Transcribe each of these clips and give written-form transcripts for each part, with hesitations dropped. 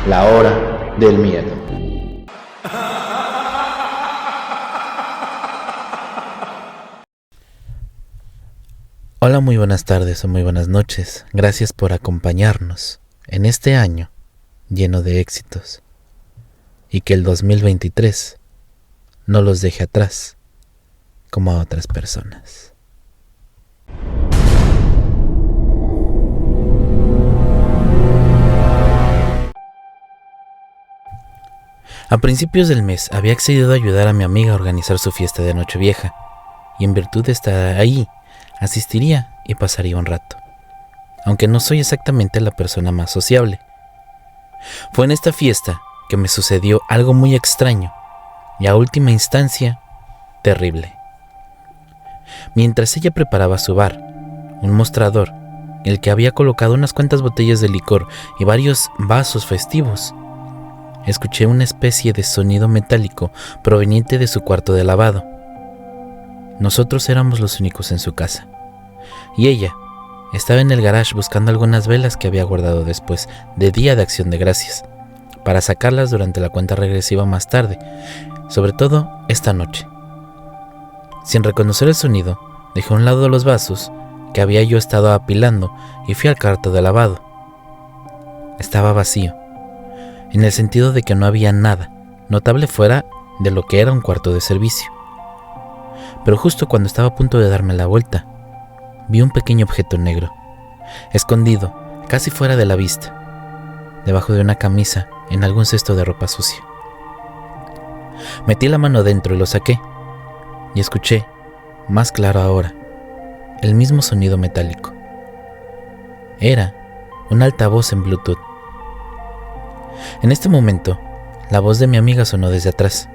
La hora del miedo. Hola, muy buenas tardes o muy buenas noches. Gracias por acompañarnos en este año lleno de éxitos. Y que el 2023 no los deje atrás como a otras personas. A principios del mes había accedido a ayudar a mi amiga a organizar su fiesta de Nochevieja, y en virtud de estar ahí, asistiría y pasaría un rato, aunque no soy exactamente la persona más sociable. Fue en esta fiesta que me sucedió algo muy extraño y a última instancia, terrible. Mientras ella preparaba su bar, un mostrador, en el que había colocado unas cuantas botellas de licor y varios vasos festivos, escuché una especie de sonido metálico proveniente de su cuarto de lavado. Nosotros éramos los únicos en su casa, y ella estaba en el garage buscando algunas velas que había guardado después de Día de Acción de Gracias, para sacarlas durante la cuenta regresiva más tarde, sobre todo esta noche. Sin reconocer el sonido, dejé a un lado los vasos que había yo estado apilando y fui al cuarto de lavado. Estaba vacío, en el sentido de que no había nada notable fuera de lo que era un cuarto de servicio. Pero justo cuando estaba a punto de darme la vuelta, vi un pequeño objeto negro, escondido, casi fuera de la vista, debajo de una camisa en algún cesto de ropa sucia. Metí la mano dentro y lo saqué, y escuché, más claro ahora, el mismo sonido metálico. Era un altavoz en Bluetooth. En este momento, la voz de mi amiga sonó desde atrás,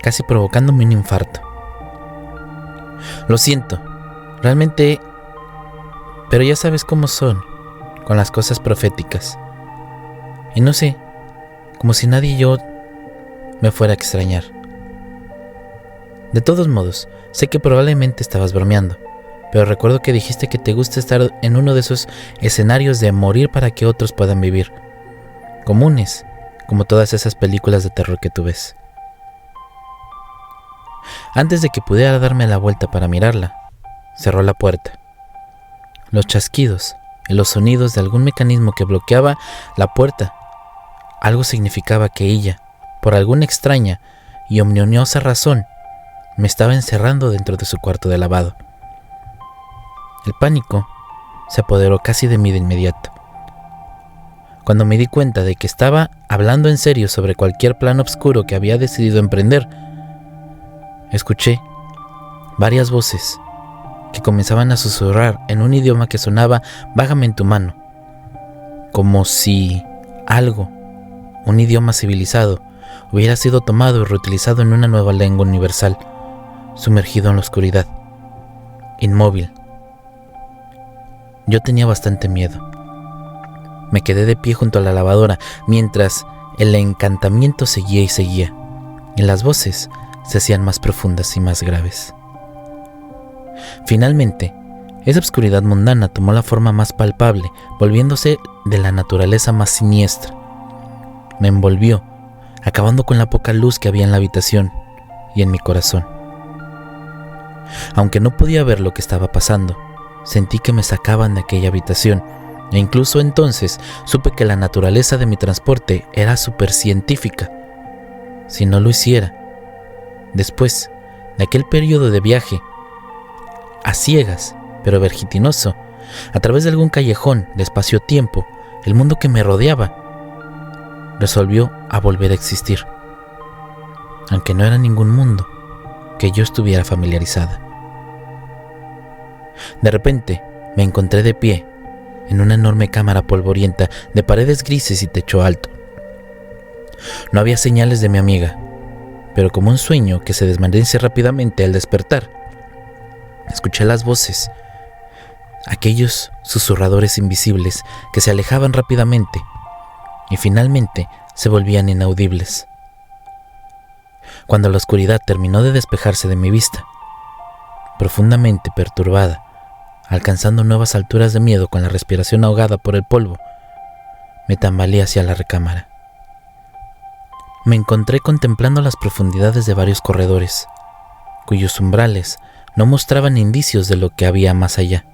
casi provocándome un infarto. Lo siento, realmente, pero ya sabes cómo son con las cosas proféticas. Y no sé, como si nadie y yo me fuera a extrañar. De todos modos, sé que probablemente estabas bromeando, pero recuerdo que dijiste que te gusta estar en uno de esos escenarios de morir para que otros puedan vivir, comunes, como todas esas películas de terror que tú ves. Antes de que pudiera darme la vuelta para mirarla, cerró la puerta. Los chasquidos y los sonidos de algún mecanismo que bloqueaba la puerta, algo significaba que ella, por alguna extraña y omnibiosa razón, me estaba encerrando dentro de su cuarto de lavado. El pánico se apoderó casi de mí de inmediato. Cuando me di cuenta de que estaba hablando en serio sobre cualquier plan oscuro que había decidido emprender, escuché varias voces que comenzaban a susurrar en un idioma que sonaba vagamente humano, como si algo, un idioma civilizado, hubiera sido tomado y reutilizado en una nueva lengua universal, sumergido en la oscuridad, inmóvil. Yo tenía bastante miedo. Me quedé de pie junto a la lavadora mientras el encantamiento seguía y seguía, y las voces se hacían más profundas y más graves. Finalmente, esa obscuridad mundana tomó la forma más palpable, volviéndose de la naturaleza más siniestra. Me envolvió, acabando con la poca luz que había en la habitación y en mi corazón. Aunque no podía ver lo que estaba pasando, sentí que me sacaban de aquella habitación, e incluso entonces supe que la naturaleza de mi transporte era supercientífica. Si no lo hiciera, después de aquel periodo de viaje, a ciegas, pero vertiginoso, a través de algún callejón de espacio-tiempo, el mundo que me rodeaba resolvió a volver a existir, aunque no era ningún mundo que yo estuviera familiarizada. De repente, me encontré de pie en una enorme cámara polvorienta de paredes grises y techo alto. No había señales de mi amiga, pero como un sueño que se desvanece rápidamente al despertar, escuché las voces, aquellos susurradores invisibles que se alejaban rápidamente y finalmente se volvían inaudibles. Cuando la oscuridad terminó de despejarse de mi vista, profundamente perturbada, alcanzando nuevas alturas de miedo con la respiración ahogada por el polvo, me tambaleé hacia la recámara. me encontré contemplando las profundidades de varios corredores, cuyos umbrales no mostraban indicios de lo que había más allá.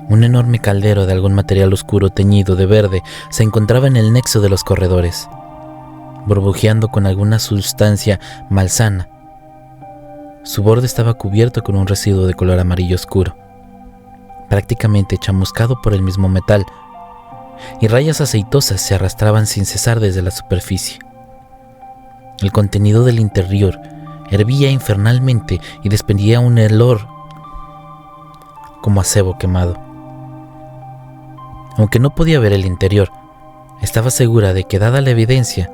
Un enorme caldero de algún material oscuro teñido de verde se encontraba en el nexo de los corredores, burbujeando con alguna sustancia malsana. Su borde estaba cubierto con un residuo de color amarillo oscuro, prácticamente chamuscado por el mismo metal, y rayas aceitosas se arrastraban sin cesar desde la superficie. El contenido del interior hervía infernalmente y desprendía un olor como a cebo quemado. Aunque no podía ver el interior, estaba segura de que, dada la evidencia,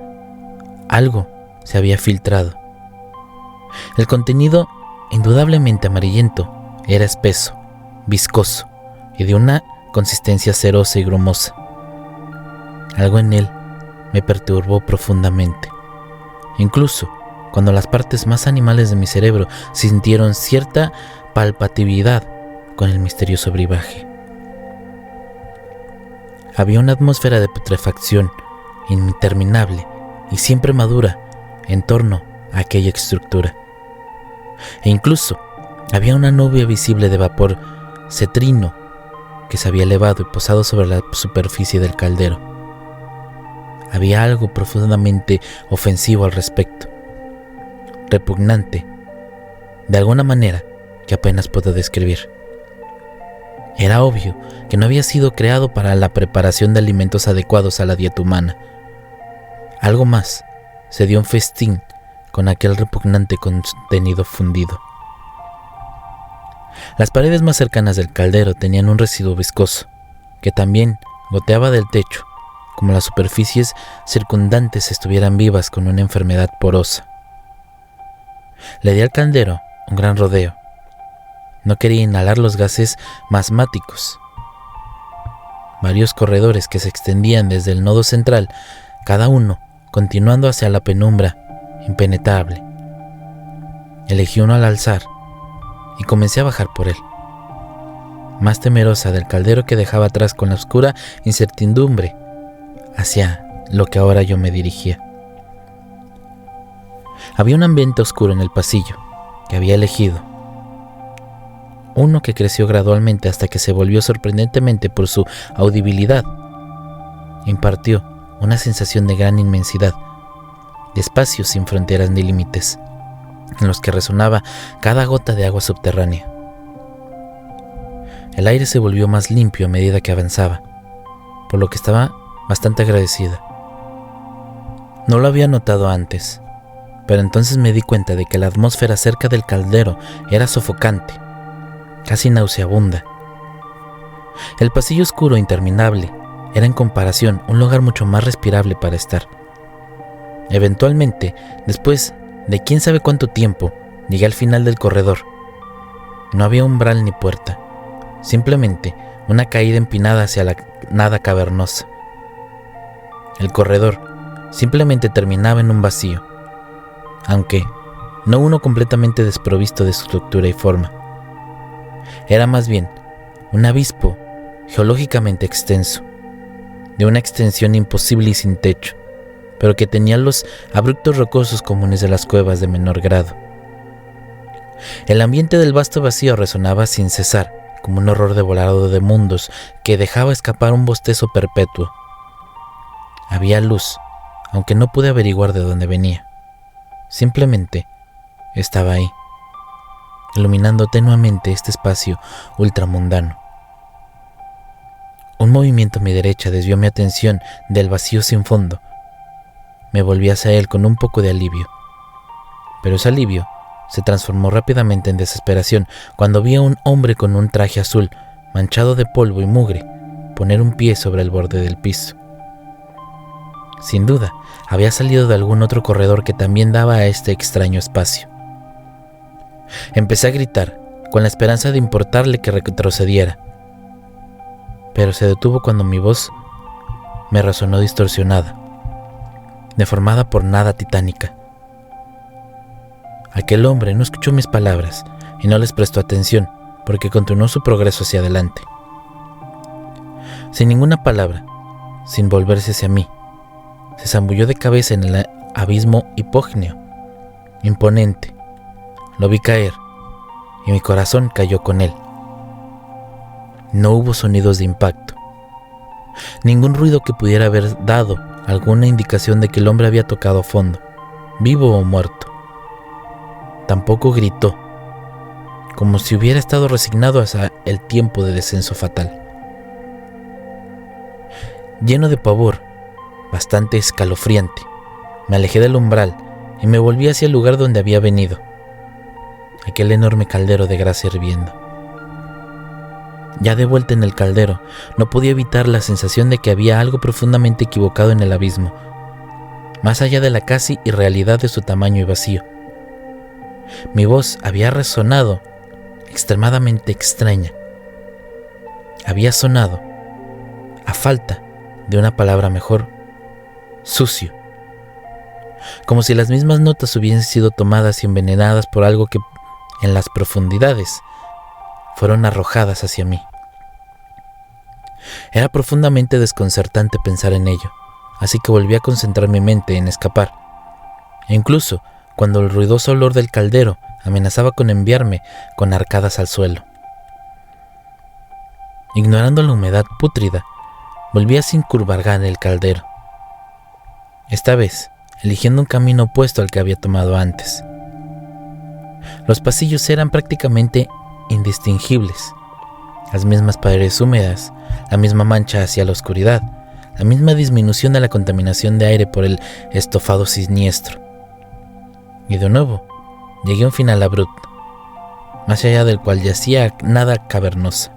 algo se había filtrado. El contenido, indudablemente amarillento, era espeso, viscoso y de una consistencia cerosa y grumosa. Algo en él me perturbó profundamente, incluso cuando las partes más animales de mi cerebro sintieron cierta palpabilidad con el misterioso brebaje. Había una atmósfera de putrefacción interminable y siempre madura en torno a aquella estructura. E incluso había una nube visible de vapor cetrino que se había elevado y posado sobre la superficie del caldero. Había algo profundamente ofensivo al respecto, repugnante, de alguna manera que apenas puedo describir. Era obvio que no había sido creado para la preparación de alimentos adecuados a la dieta humana. Algo más se dio un festín con aquel repugnante contenido fundido. Las paredes más cercanas del caldero tenían un residuo viscoso, que también goteaba del techo, como las superficies circundantes estuvieran vivas con una enfermedad porosa. Le di al caldero un gran rodeo. No quería inhalar los gases masmáticos. Varios corredores que se extendían desde el nodo central, cada uno continuando hacia la penumbra impenetrable. Elegí uno al alzar y comencé a bajar por él, más temerosa del caldero que dejaba atrás con la oscura incertidumbre hacia lo que ahora yo me dirigía. Había un ambiente oscuro en el pasillo que había elegido, uno que creció gradualmente hasta que se volvió sorprendentemente por su audibilidad. Impartió una sensación de gran inmensidad, de espacios sin fronteras ni límites, en los que resonaba cada gota de agua subterránea. El aire se volvió más limpio a medida que avanzaba, por lo que estaba bastante agradecida. No lo había notado antes, pero entonces me di cuenta de que la atmósfera cerca del caldero era sofocante, casi nauseabunda. El pasillo oscuro e interminable era en comparación un lugar mucho más respirable para estar. Eventualmente, después de quién sabe cuánto tiempo, llegué al final del corredor. No había umbral ni puerta, simplemente una caída empinada hacia la nada cavernosa. El corredor simplemente terminaba en un vacío, aunque no uno completamente desprovisto de estructura y forma. Era más bien un abismo geológicamente extenso, de una extensión imposible y sin techo, pero que tenía los abruptos rocosos comunes de las cuevas de menor grado. El ambiente del vasto vacío resonaba sin cesar, como un horror devorado de mundos que dejaba escapar un bostezo perpetuo. Había luz, aunque no pude averiguar de dónde venía. Simplemente estaba ahí, iluminando tenuemente este espacio ultramundano. Un movimiento a mi derecha desvió mi atención del vacío sin fondo. Me volví hacia él con un poco de alivio, pero ese alivio se transformó rápidamente en desesperación cuando vi a un hombre con un traje azul manchado de polvo y mugre poner un pie sobre el borde del piso. Sin duda, había salido de algún otro corredor que también daba a este extraño espacio. Empecé a gritar, con la esperanza de importarle que retrocediera, pero se detuvo cuando mi voz me resonó distorsionada, deformada por nada titánica. Aquel hombre no escuchó mis palabras y no les prestó atención, porque continuó su progreso hacia adelante. Sin ninguna palabra, sin volverse hacia mí, se zambulló de cabeza en el abismo hipógneo, imponente. Lo vi caer y mi corazón cayó con él. No hubo sonidos de impacto, ningún ruido que pudiera haber dado alguna indicación de que el hombre había tocado fondo, vivo o muerto. Tampoco gritó, como si hubiera estado resignado hacia el tiempo de descenso fatal. Lleno de pavor, bastante escalofriante, me alejé del umbral y me volví hacia el lugar donde había venido, aquel enorme caldero de grasa hirviendo. Ya de vuelta en el caldero, no podía evitar la sensación de que había algo profundamente equivocado en el abismo, más allá de la casi irrealidad de su tamaño y vacío. Mi voz había resonado extremadamente extraña. Había sonado, a falta de una palabra mejor, sucio. Como si las mismas notas hubiesen sido tomadas y envenenadas por algo que en las profundidades fueron arrojadas hacia mí. Era profundamente desconcertante pensar en ello, así que volví a concentrar mi mente en escapar. E incluso cuando el ruidoso olor del caldero amenazaba con enviarme con arcadas al suelo. Ignorando la humedad pútrida, volví a incurvargar el caldero. Esta vez, eligiendo un camino opuesto al que había tomado antes. Los pasillos eran prácticamente indistinguibles. Las mismas paredes húmedas, la misma mancha hacia la oscuridad, la misma disminución de la contaminación de aire por el estofado siniestro. Y de nuevo, llegué a un final abrupto, más allá del cual yacía nada cavernosa.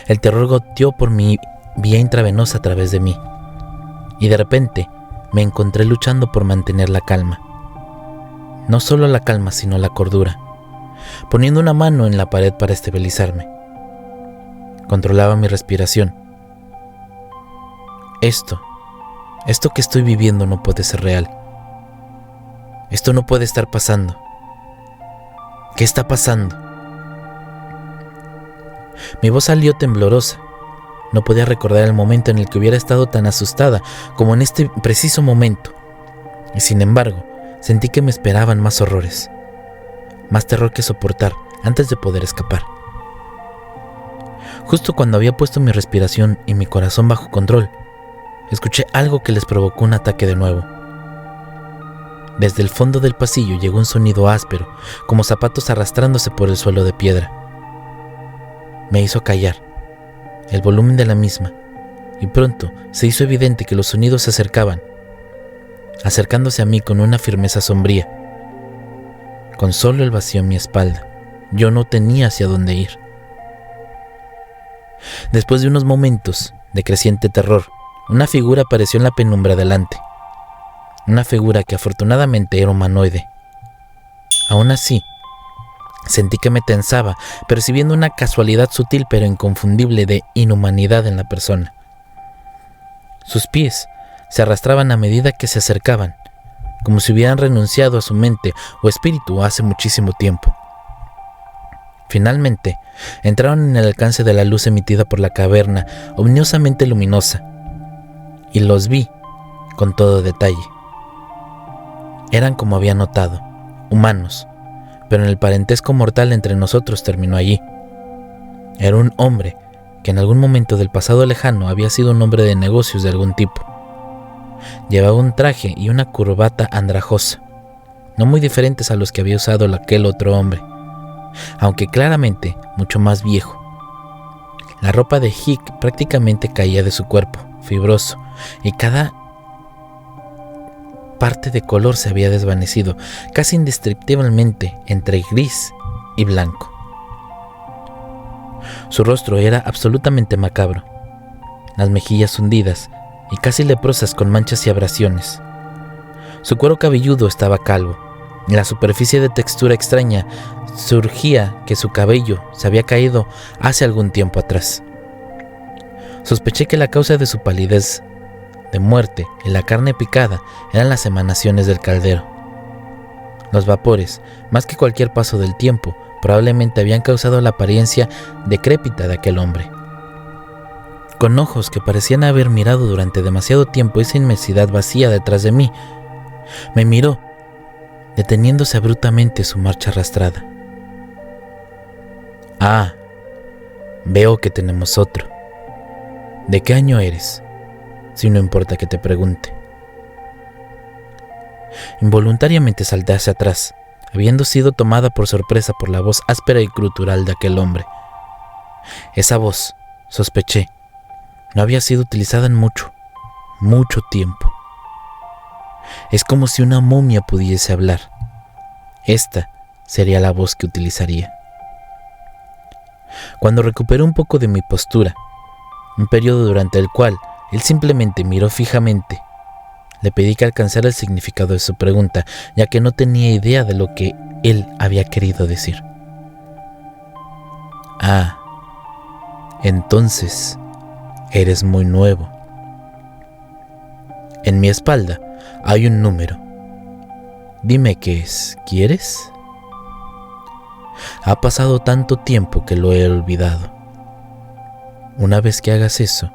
El terror goteó por mi vía intravenosa a través de mí, y de repente me encontré luchando por mantener la calma. No solo la calma, sino la cordura, poniendo una mano en la pared para estabilizarme. Controlaba mi respiración. Esto que estoy viviendo no puede ser real. Esto no puede estar pasando. ¿Qué está pasando? Mi voz salió temblorosa. No podía recordar el momento en el que hubiera estado tan asustada como en este preciso momento. Y sin embargo, sentí que me esperaban más horrores, más terror que soportar antes de poder escapar. Justo cuando había puesto mi respiración y mi corazón bajo control, escuché algo que les provocó un ataque de nuevo. Desde el fondo del pasillo llegó un sonido áspero, como zapatos arrastrándose por el suelo de piedra. Me hizo callar el volumen de la misma, y pronto se hizo evidente que los sonidos se acercaban, acercándose a mí con una firmeza sombría. Con solo el vacío en mi espalda, yo no tenía hacia dónde ir. Después de unos momentos de creciente terror, una figura apareció en la penumbra delante. Una figura que afortunadamente era humanoide. Aún así, sentí que me tensaba, percibiendo una casualidad sutil pero inconfundible de inhumanidad en la persona. Sus pies se arrastraban a medida que se acercaban, como si hubieran renunciado a su mente o espíritu hace muchísimo tiempo. Finalmente, entraron en el alcance de la luz emitida por la caverna omniosamente luminosa, y los vi con todo detalle. Eran como había notado, humanos, pero el parentesco mortal entre nosotros terminó allí. Era un hombre que en algún momento del pasado lejano había sido un hombre de negocios de algún tipo. Llevaba un traje y una corbata andrajosa, no muy diferentes a los que había usado aquel otro hombre, aunque claramente mucho más viejo. La ropa de Hick prácticamente caía de su cuerpo, fibroso, y cada parte de color se había desvanecido, casi indescriptiblemente entre gris y blanco. Su rostro era absolutamente macabro, las mejillas hundidas y casi leprosas con manchas y abrasiones. Su cuero cabelludo estaba calvo, en la superficie de textura extraña surgía que su cabello se había caído hace algún tiempo atrás. Sospeché que la causa de su palidez de muerte y la carne picada eran las emanaciones del caldero. Los vapores, más que cualquier paso del tiempo, probablemente habían causado la apariencia decrépita de aquel hombre. con ojos que parecían haber mirado durante demasiado tiempo esa inmensidad vacía detrás de mí, me miró, deteniéndose abruptamente su marcha arrastrada. Ah, veo que tenemos otro. ¿De qué año eres? Si no importa que te pregunte. Involuntariamente salté hacia atrás, habiendo sido tomada por sorpresa por la voz áspera y gutural de aquel hombre. Esa voz, sospeché, no había sido utilizada en mucho tiempo. Es como si una momia pudiese hablar. Esta sería la voz que utilizaría. Cuando recuperé un poco de mi postura, un periodo durante el cual él simplemente miró fijamente, le pedí que alcanzara el significado de su pregunta, ya que no tenía idea de lo que él había querido decir. Ah, entonces eres muy nuevo. En mi espalda hay un número. Dime qué es, ¿quieres? Ha pasado tanto tiempo que lo he olvidado. Una vez que hagas eso,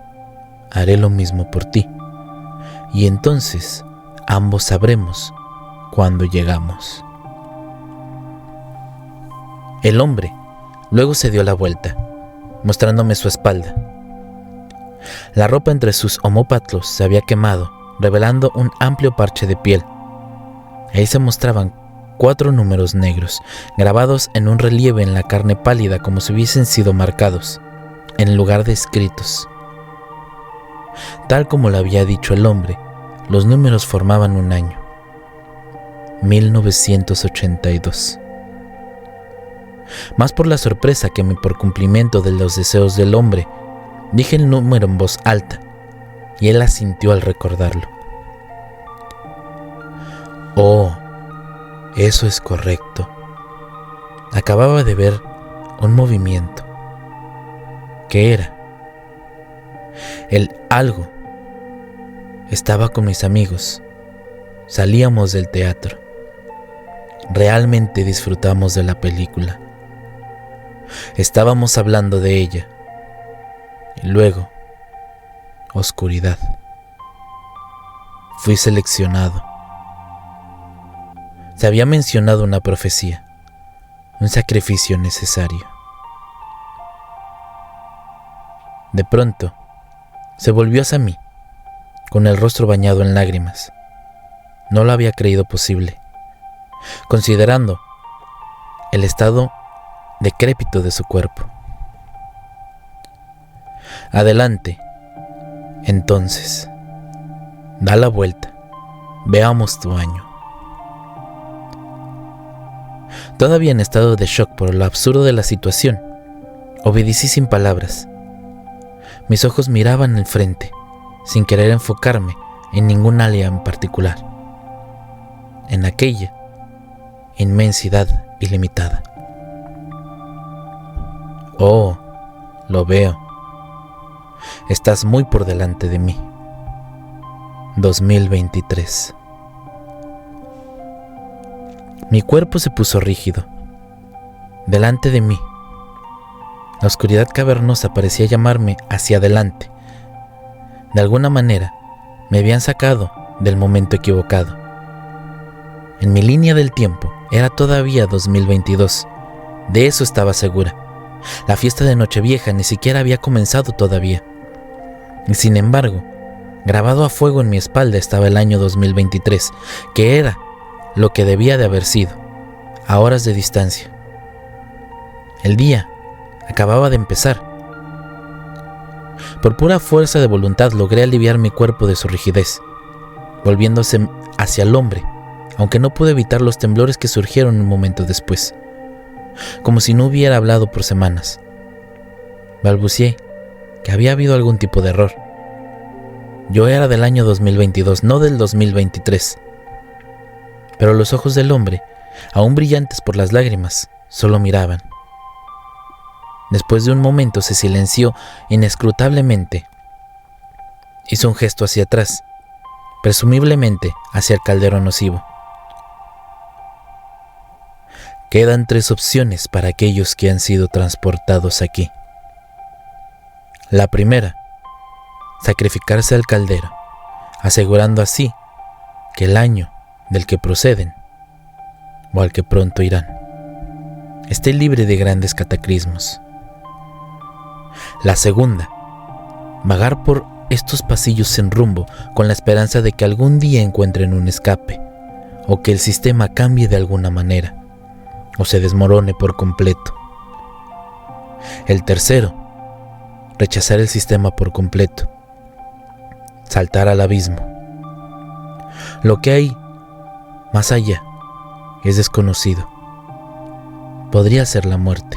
haré lo mismo por ti. Y entonces ambos sabremos cuándo llegamos. El hombre luego se dio la vuelta, mostrándome su espalda. La ropa entre sus omóplatos se había quemado, revelando un amplio parche de piel. Ahí se mostraban 4 números negros, grabados en un relieve en la carne pálida como si hubiesen sido marcados, en lugar de escritos. Tal como lo había dicho el hombre, los números formaban un año. 1982. Más por la sorpresa que por cumplimiento de los deseos del hombre, dije el número en voz alta, y él asintió al recordarlo. Oh, eso es correcto. Acababa de ver un movimiento. ¿Qué era? El algo. Estaba con mis amigos. Salíamos del teatro. Realmente disfrutamos de la película. Estábamos hablando de ella. Y luego, oscuridad. Fui seleccionado. Se había mencionado una profecía, un sacrificio necesario. De pronto, se volvió hacia mí, con el rostro bañado en lágrimas. No lo había creído posible, considerando el estado decrépito de su cuerpo. Adelante, entonces, da la vuelta, veamos tu año. Todavía en estado de shock por lo absurdo de la situación, obedecí sin palabras. Mis ojos miraban al frente, sin querer enfocarme en ningún área en particular, en aquella inmensidad ilimitada. Oh, lo veo. Estás muy por delante de mí. 2023. Mi cuerpo se puso rígido. Delante de mí, la oscuridad cavernosa parecía llamarme hacia adelante. De alguna manera, me habían sacado del momento equivocado. En mi línea del tiempo era todavía 2022. De eso estaba segura. La fiesta de Nochevieja ni siquiera había comenzado todavía. Y sin embargo, grabado a fuego en mi espalda estaba el año 2023, que era lo que debía de haber sido, a horas de distancia. El día acababa de empezar. Por pura fuerza de voluntad logré aliviar mi cuerpo de su rigidez, volviéndose hacia el hombre, aunque no pude evitar los temblores que surgieron un momento después, como si no hubiera hablado por semanas. Balbucié que había habido algún tipo de error. Yo era del año 2022, no del 2023. Pero los ojos del hombre, aún brillantes por las lágrimas, solo miraban. Después de un momento se silenció inescrutablemente. Hizo un gesto hacia atrás, presumiblemente hacia el caldero nocivo. Quedan 3 opciones para aquellos que han sido transportados aquí. La primera sacrificarse al caldero, asegurando así que el año del que proceden, o al que pronto irán, esté libre de grandes cataclismos. La segunda, vagar por estos pasillos sin rumbo con la esperanza de que algún día encuentren un escape, o que el sistema cambie de alguna manera, o se desmorone por completo. El tercero, rechazar el sistema por completo, saltar al abismo. Lo que hay más allá es desconocido. Podría ser la muerte,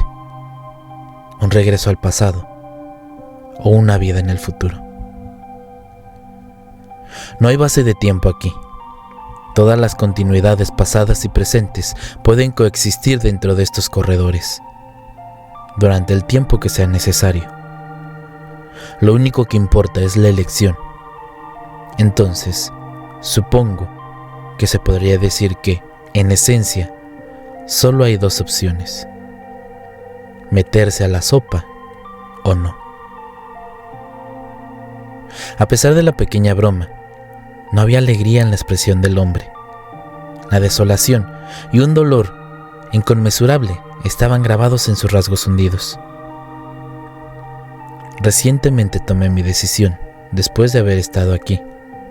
un regreso al pasado o una vida en el futuro. No hay base de tiempo aquí. Todas las continuidades pasadas y presentes pueden coexistir dentro de estos corredores, durante el tiempo que sea necesario. Lo único que importa es la elección. Entonces, supongo que se podría decir que, en esencia, solo hay dos opciones: meterse a la sopa o no. A pesar de la pequeña broma, no había alegría en la expresión del hombre. La desolación y un dolor inconmensurable estaban grabados en sus rasgos hundidos. Recientemente tomé mi decisión, después de haber estado aquí,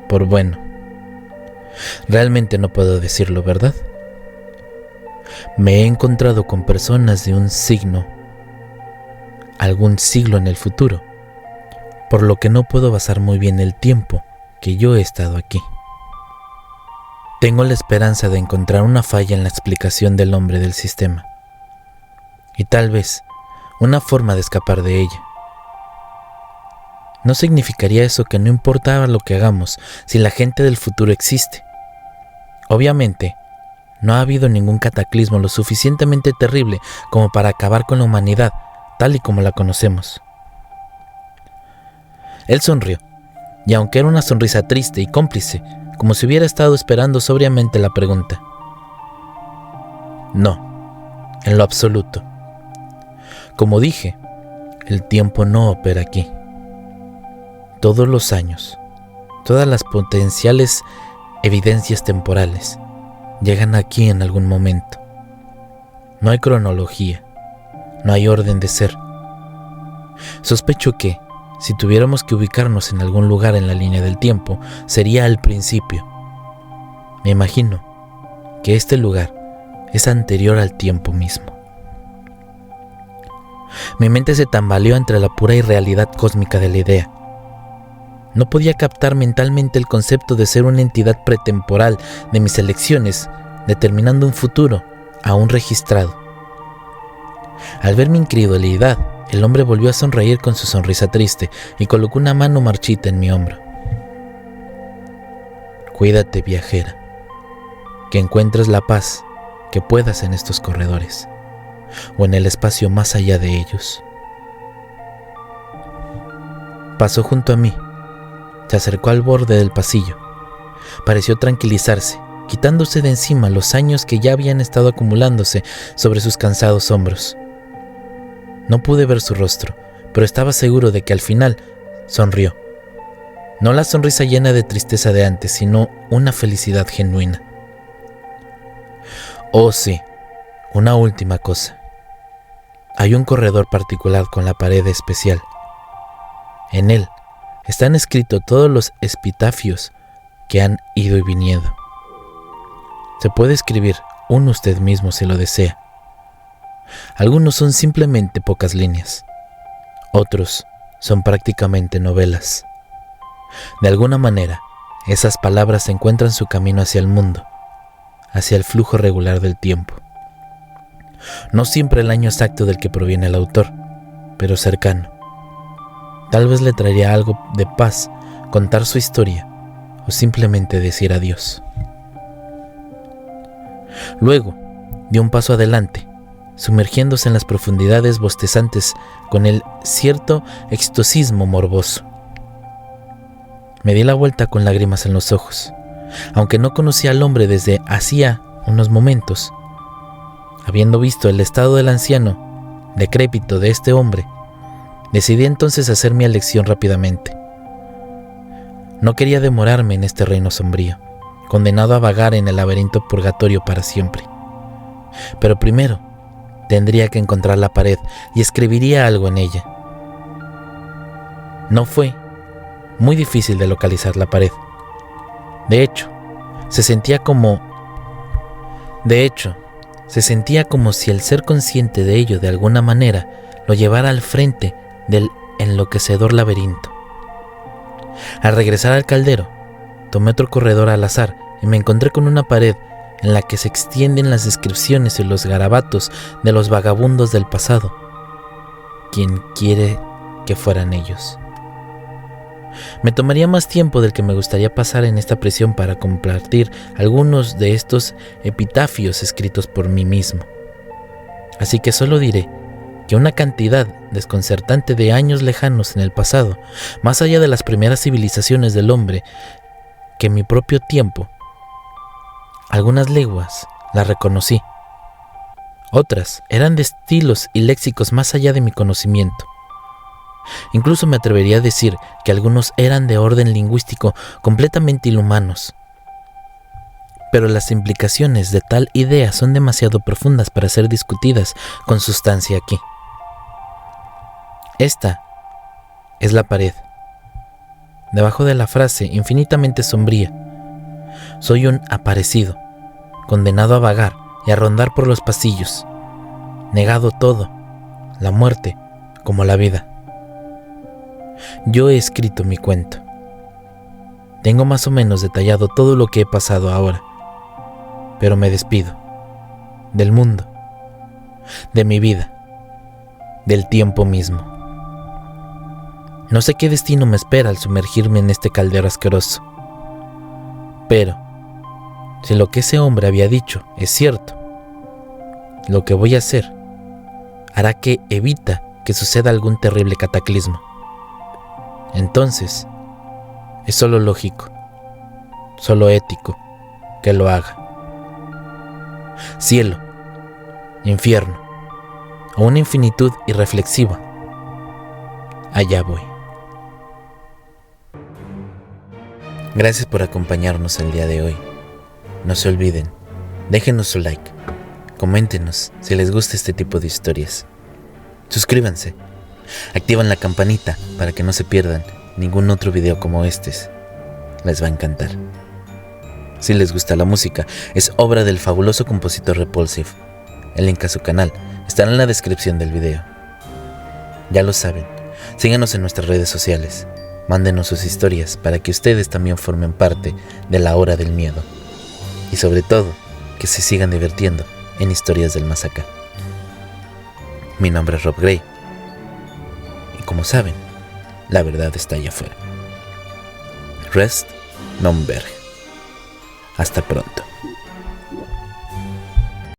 por bueno. Realmente no puedo decirlo, ¿verdad? Me he encontrado con personas de un signo, algún siglo en el futuro, por lo que no puedo basar muy bien el tiempo que yo he estado aquí. Tengo la esperanza de encontrar una falla en la explicación del hombre del sistema, y tal vez una forma de escapar de ella. ¿No significaría eso que no importaba lo que hagamos si la gente del futuro existe? Obviamente, no ha habido ningún cataclismo lo suficientemente terrible como para acabar con la humanidad tal y como la conocemos. Él sonrió, y aunque era una sonrisa triste y cómplice, como si hubiera estado esperando sobriamente la pregunta. No, en lo absoluto. Como dije, el tiempo no opera aquí. Todos los años, todas las potenciales evidencias temporales llegan aquí en algún momento. No hay cronología, no hay orden de ser. Sospecho que, si tuviéramos que ubicarnos en algún lugar en la línea del tiempo, sería al principio. Me imagino que este lugar es anterior al tiempo mismo. Mi mente se tambaleó entre la pura irrealidad cósmica de la idea. No podía captar mentalmente el concepto de ser una entidad pretemporal de mis elecciones, determinando un futuro aún registrado. Al ver mi incredulidad, el hombre volvió a sonreír con su sonrisa triste y colocó una mano marchita en mi hombro. Cuídate, viajera, que encuentres la paz que puedas en estos corredores, o en el espacio más allá de ellos. Pasó junto a mí, se acercó al borde del pasillo, pareció tranquilizarse, quitándose de encima los años que ya habían estado acumulándose sobre sus cansados hombros. No pude ver su rostro, pero estaba seguro de que al final sonrió. No la sonrisa llena de tristeza de antes, sino una felicidad genuina. Oh sí, una última cosa. Hay un corredor particular con la pared especial. En él están escritos todos los epitafios que han ido y vinido. Se puede escribir uno usted mismo si lo desea. Algunos son simplemente pocas líneas, otros son prácticamente novelas. De alguna manera, esas palabras encuentran su camino hacia el mundo, hacia el flujo regular del tiempo. No siempre el año exacto del que proviene el autor, pero cercano. Tal vez le traería algo de paz contar su historia o simplemente decir adiós. Luego, dio un paso adelante, sumergiéndose en las profundidades bostezantes con el cierto extosismo morboso. Me di la vuelta con lágrimas en los ojos. Aunque no conocía al hombre desde hacía unos momentos, habiendo visto el estado del anciano decrépito de este hombre, decidí entonces hacer mi elección rápidamente. No quería demorarme en este reino sombrío, condenado a vagar en el laberinto purgatorio para siempre. Pero primero tendría que encontrar la pared y escribiría algo en ella. No fue muy difícil de localizar la pared. De hecho, se sentía como si el ser consciente de ello de alguna manera lo llevara al frente del enloquecedor laberinto. Al regresar al caldero, tomé otro corredor al azar y me encontré con una pared en la que se extienden las descripciones y los garabatos de los vagabundos del pasado. Quien quiere que fueran ellos. Me tomaría más tiempo del que me gustaría pasar en esta prisión para compartir algunos de estos epitafios escritos por mí mismo. Así que solo diré que una cantidad desconcertante de años lejanos en el pasado, más allá de las primeras civilizaciones del hombre, que en mi propio tiempo, algunas leguas las reconocí. Otras eran de estilos y léxicos más allá de mi conocimiento. Incluso me atrevería a decir que algunos eran de orden lingüístico completamente inhumanos. Pero las implicaciones de tal idea son demasiado profundas para ser discutidas con sustancia aquí. Esta es la pared. Debajo de la frase infinitamente sombría, soy un aparecido, condenado a vagar y a rondar por los pasillos, negado todo, la muerte como la vida. Yo he escrito mi cuento. Tengo más o menos detallado todo lo que he pasado ahora, pero me despido del mundo, de mi vida, del tiempo mismo. No sé qué destino me espera al sumergirme en este caldero asqueroso, pero si lo que ese hombre había dicho es cierto, lo que voy a hacer hará que evita que suceda algún terrible cataclismo. Entonces, es solo lógico, solo ético que lo haga. Cielo, infierno, o una infinitud irreflexiva, allá voy. Gracias por acompañarnos el día de hoy. No se olviden, déjenos su like, coméntenos si les gusta este tipo de historias. Suscríbanse, activan la campanita para que no se pierdan ningún otro video como este. Les va a encantar. Si les gusta la música, es obra del fabuloso compositor Repulsive. El link a su canal estará en la descripción del video. Ya lo saben, síganos en nuestras redes sociales. Mándenos sus historias para que ustedes también formen parte de la hora del miedo. Y sobre todo, que se sigan divirtiendo en historias del más acá. Mi nombre es Rob Gray. Y como saben, la verdad está allá afuera. Rest non verge. Hasta pronto.